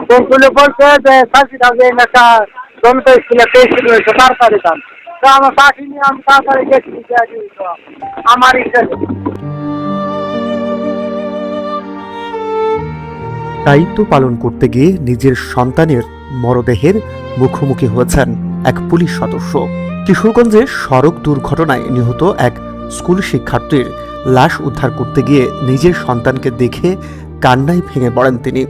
বলছিল বলছে যে 30,000 একটা জমিতে স্কুলে পেয়েছিল তাড়াতাড়ি দাম। তো আমার পাখি নিয়ে আমি তাড়াতাড়ি গেছি, আমার ইচ্ছা নেই। দায়িত্ব পালন করতে গিয়ে নিজের সন্তানের মরদেহের মুখোমুখি হয়েছেন এক পুলিশ সদস্য। কিশোরগঞ্জে সড়ক দুর্ঘটনায় নিহত এক স্কুল শিক্ষার্থীর লাশ উদ্ধার করতে গিয়ে নিজের সন্তানকে দেখে কান্নায় ভেঙে পড়েন তিনি।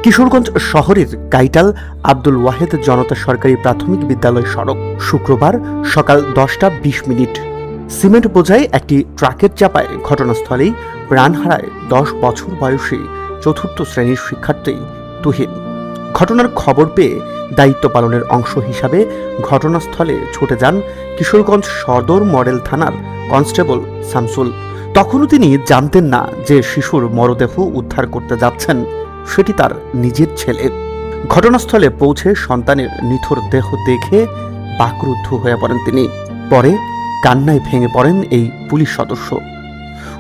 কিশোরগঞ্জ শহরের কাইটাল আব্দুল ওয়াহেদ জনতা সরকারি প্রাথমিক বিদ্যালয় সড়ক শুক্রবার সকাল 10:20 সিমেন্ট বোঝাই একটি ট্রাকের চাপায় ঘটনাস্থলেই প্রাণ হারায় 10 বছর বয়সী চতুর্থ শ্রেণীর শিক্ষার্থী তুহিন। ঘটনার খবর পেয়ে দায়িত্ব পালনের অংশ হিসাবে ঘটনাস্থলে ছুটে যান কিশোরগঞ্জ সদর মডেল থানার কনস্টেবল শামসুল। তখনও তিনি জানতেন না যে শিশুর মরদেহ উদ্ধার করতে যাচ্ছেন সেটি তার নিজের ছেলে। ঘটনাস্থলে পৌঁছে সন্তানের নিথর দেহ দেখে বাকরুদ্ধ হয়ে পড়েন তিনি। পরে কান্নায় ভেঙে পড়েন এই পুলিশ সদস্য।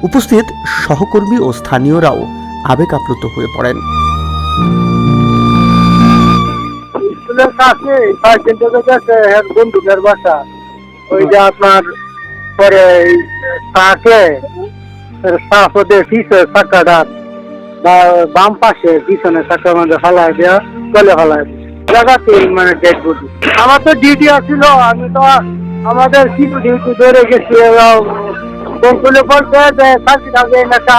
উপস্থিত সহকর্মী ও স্থানীয়রাও আবেগ আপ্লুত হয়ে পড়েন। স্কুলের কাছে বন্ধুদের বাসা, ওই যে আপনার পরে তাকে চাকাটা বা বাম পাশে পিছনে চাকার মধ্যে ফেলায় দেওয়া গলে ফেলায় জায়গাতে মানে ডেড বডি। আমার তো ডিউটি আসছিল, আমি তো আমাদের কিছু ডিউটি ধরে গেছি। বলছিল বলছে যে 30,000 একটা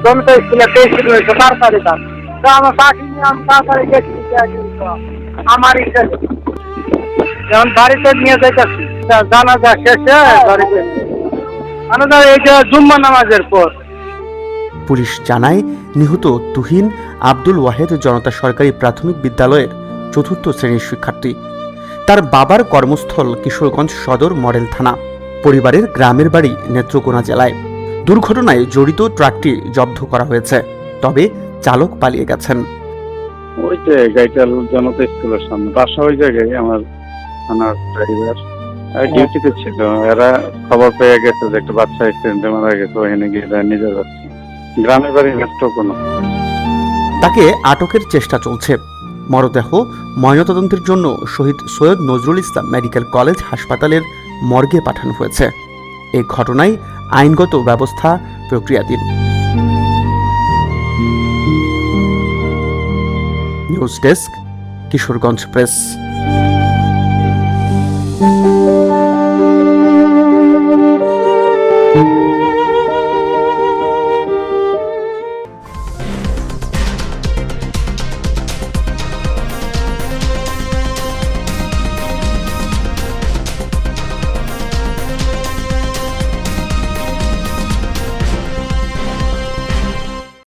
জমিতে স্কুলে পেয়েছিল তাড়াতাড়ি দাম। তো আমার পাখি নিয়ে আমি তাড়াতাড়ি গেছি, আমার ইচ্ছা নেই। যেমন বাড়িতে নিয়ে যাইতেছি, জানাজা শেষে বাড়িতে আমাদের এই যে জুম্মা নামাজের পর। পুলিশ জানায় নিহত তুহিন আব্দুল ওয়াহেদ জনতা সরকারি প্রাথমিক বিদ্যালয়ের চতুর্থ শ্রেণীর শিক্ষার্থী। তার বাবার কর্মস্থল কিশোরগঞ্জ সদর মডেল থানা, পরিবারের গ্রামের বাড়ি নেত্রকোনা জেলায়। দুর্ঘটনায় জড়িত ট্রাকটি জব্দ করা হয়েছে, তবে চালক পালিয়ে গেছেন। ওই যে গাইটাল জনতা স্কুলের সামনে বাসা, ওই জায়গায় আমার থানার ড্রাইভার ডিউটিতে ছিল। এরা খবর পেয়ে গেছে যে একটা বাচ্চা অ্যাক্সিডেন্টে মারা গেছে, ওখানে গিয়ে নিজে যাচ্ছে। গ্রামের বাড়ি নেত্রকোনা। তাকে আটকের চেষ্টা চলছে। মরদেহ ময়নাতদন্তের জন্য শহীদ সৈয়দ নজরুল ইসলাম মেডিকেল কলেজ হাসপাতালের মর্গে পাঠানো হয়েছে। এই ঘটনায় আইনগত ব্যবস্থা প্রক্রিয়াধীন। News desk, Kishoreganj press.